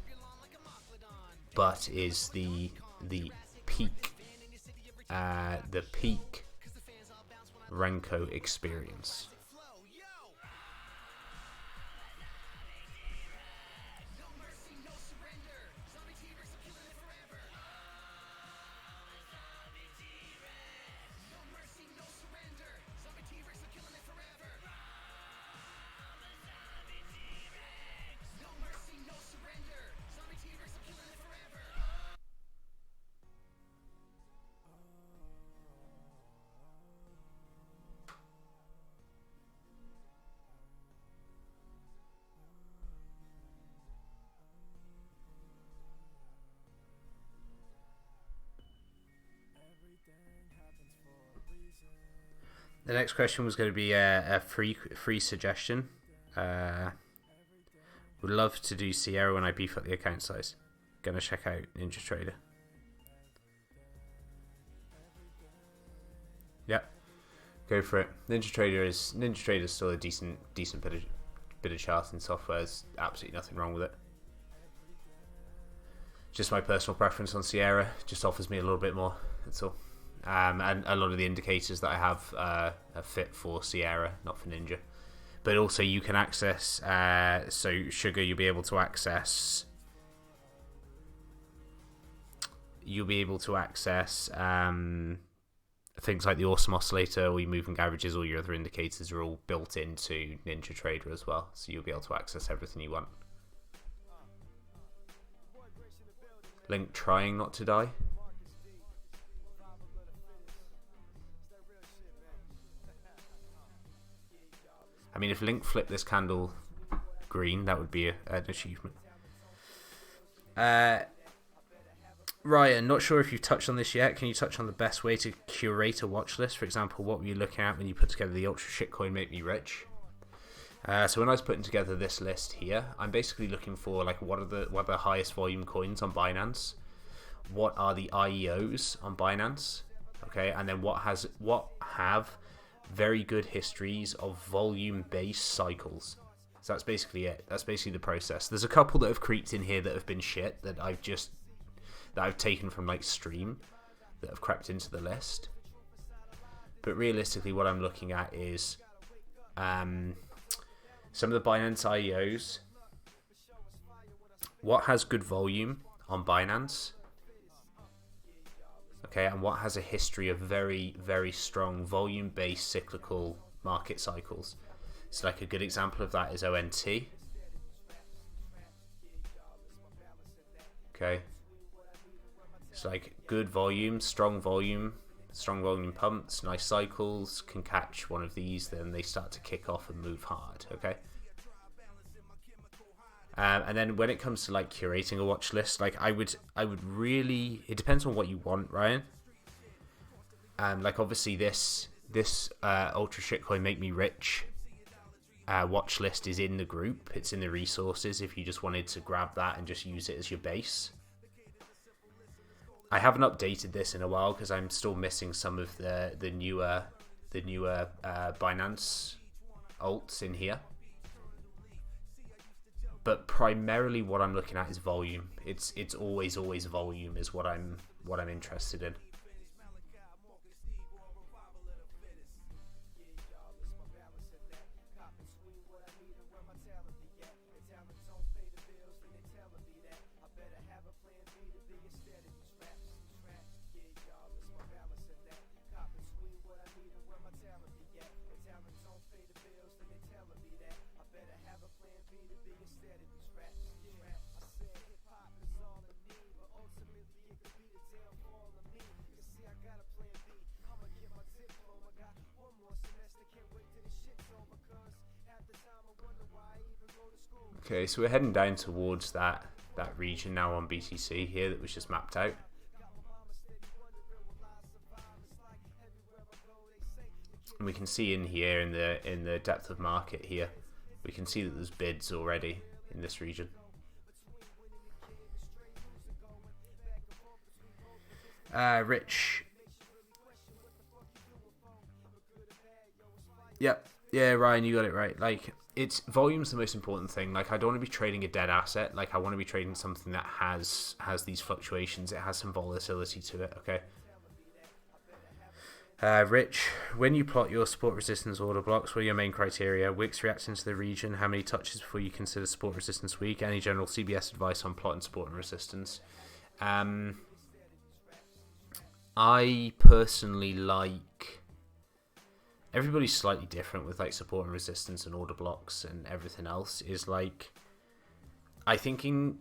but is the peak Renko experience. The next question was going to be a free suggestion. Would love to do Sierra when I beef up the account size. Gonna check out NinjaTrader. Yep, go for it. NinjaTrader is still a decent bit of charting software. There's absolutely nothing wrong with it. Just my personal preference on Sierra. Just offers me a little bit more. That's all. And a lot of the indicators that I have are fit for Sierra, not for Ninja. But also you can access, so Sugar, you'll be able to access things like the Awesome Oscillator, or your moving averages, all your other indicators are all built into NinjaTrader as well. So you'll be able to access everything you want. Link trying not to die. I mean, if Link flipped this candle green, that would be an achievement. Ryan, not sure if you've touched on this yet. Can you touch on the best way to curate a watch list? For example, what were you looking at when you put together the Ultra Shitcoin Make Me Rich? So when I was putting together this list here, I'm basically looking for like what are the highest volume coins on Binance, what are the IEOs on Binance, okay, and then what have very good histories of volume-based cycles. So that's basically it. That's basically the process. There's a couple that have creeped in here that have been shit that I've taken from like Stream that have crept into the list. But realistically, what I'm looking at is some of the Binance IEOs. What has good volume on Binance? Okay, and what has a history of very, very strong volume-based cyclical market cycles. So like a good example of that is ONT. Okay. It's like good volume, strong volume pumps, nice cycles, can catch one of these, then they start to kick off and move hard, okay? And then when it comes to like curating a watch list, like I would really, it depends on what you want, Ryan. Like obviously this Ultra Shitcoin Make Me Rich watch list is in the group. It's in the resources if you just wanted to grab that and just use it as your base. I haven't updated this in a while because I'm still missing some of the newer Binance alts in here. But primarily what I'm looking at is volume. It's always volume is what I'm interested in. Okay, so we're heading down towards that region now on BTC here that was just mapped out. And we can see in here in the depth of market here, we can see that there's bids already in this region. Rich. Yep. Yeah, Ryan, you got it right. Like, it's volume's the most important thing. Like, I don't want to be trading a dead asset. Like, I want to be trading something that has these fluctuations. It has some volatility to it. Okay. Rich, when you plot your support resistance order blocks, what are your main criteria? Wicks reacting to the region. How many touches before you consider support resistance weak? Any general CBS advice on plotting support and resistance? I personally like. Everybody's slightly different with like support and resistance and order blocks and everything else. Is like, I think in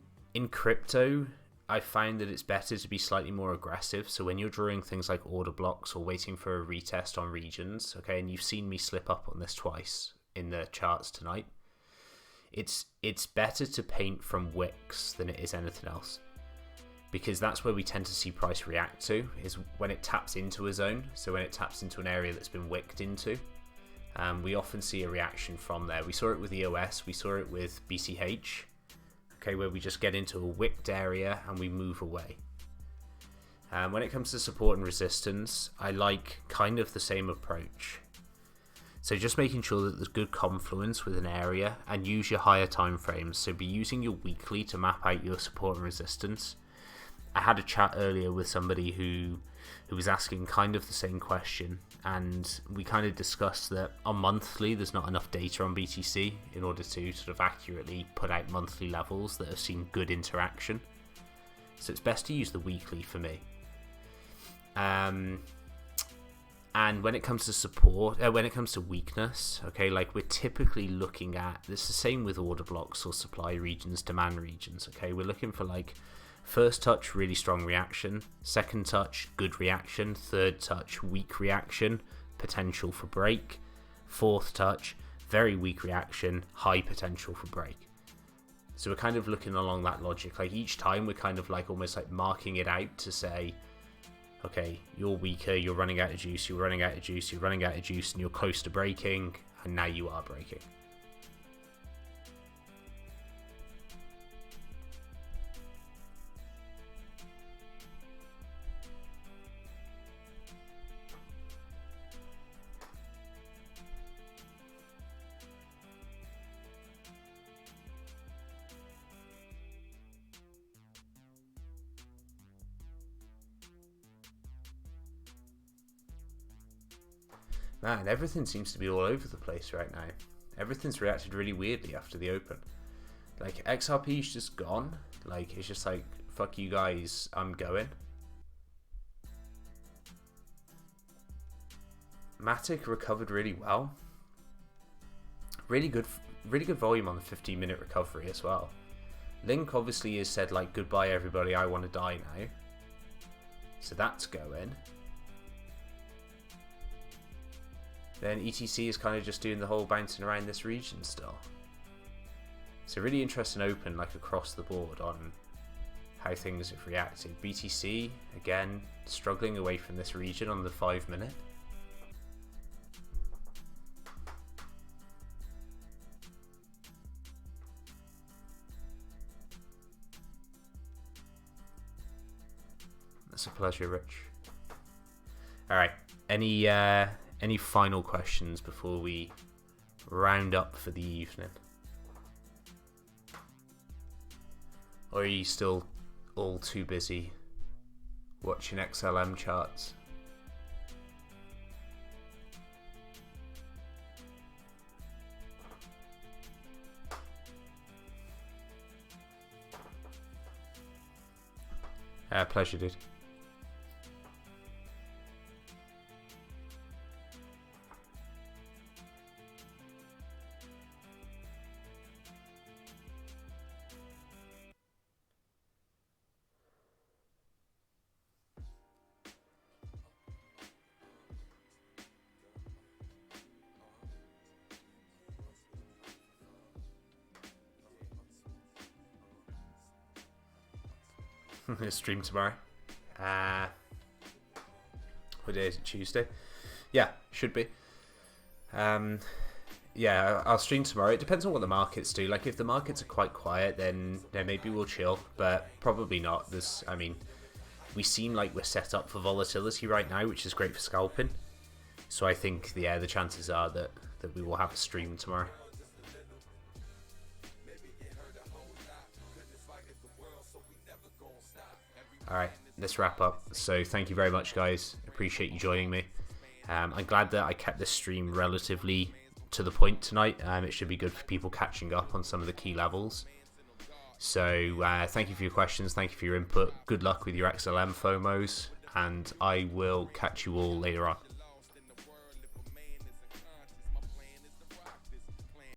crypto, I find that it's better to be slightly more aggressive. So when you're drawing things like order blocks or waiting for a retest on regions, okay, and you've seen me slip up on this twice in the charts tonight, it's better to paint from wicks than it is anything else. Because that's where we tend to see price react to, is when it taps into a zone. So when it taps into an area that's been wicked into, we often see a reaction from there. We saw it with EOS, we saw it with BCH, okay, where we just get into a wicked area and we move away. When it comes to support and resistance, I like kind of the same approach. So just making sure that there's good confluence with an area and use your higher time frames. So be using your weekly to map out your support and resistance. I had a chat earlier with somebody who was asking kind of the same question, and we kind of discussed that on monthly there's not enough data on BTC in order to sort of accurately put out monthly levels that have seen good interaction. So it's best to use the weekly for me. And when it comes to support, when it comes to weakness, okay, like we're typically looking at, it's the same with order blocks or supply regions, demand regions, okay, we're looking for like first touch, really strong reaction, second touch, good reaction, third touch, weak reaction, potential for break, fourth touch, very weak reaction, high potential for break. So we're kind of looking along that logic, like each time we're kind of like almost like marking it out to say, okay, you're weaker, you're running out of juice, you're running out of juice, you're running out of juice, and you're close to breaking, and now you are breaking. Man, everything seems to be all over the place right now. Everything's reacted really weirdly after the open. Like, XRP's just gone. Like, it's just like, fuck you guys, I'm going. Matic recovered really well. Really good volume on the 15-minute recovery as well. Link obviously has said, like, goodbye everybody, I want to die now. So that's going. Then ETC is kind of just doing the whole bouncing around this region still. So really interesting open, like across the board, on how things have reacted. BTC, again, struggling away from this region on the 5-minute. That's a pleasure, Rich. Alright, any final questions before we round up for the evening? Or are you still all too busy watching XLM charts? Pleasure, dude. Stream tomorrow. What day is it? Tuesday? Yeah, should be. Yeah, I'll stream tomorrow. It depends on what the markets do. Like, if the markets are quite quiet, then maybe we'll chill, but probably not. We seem like we're set up for volatility right now, which is great for scalping. So I think, the chances are that we will have a stream tomorrow. Alright, let's wrap up. So thank you very much, guys. Appreciate you joining me. I'm glad that I kept this stream relatively to the point tonight. It should be good for people catching up on some of the key levels. So thank you for your questions. Thank you for your input. Good luck with your XLM FOMOs. And I will catch you all later on.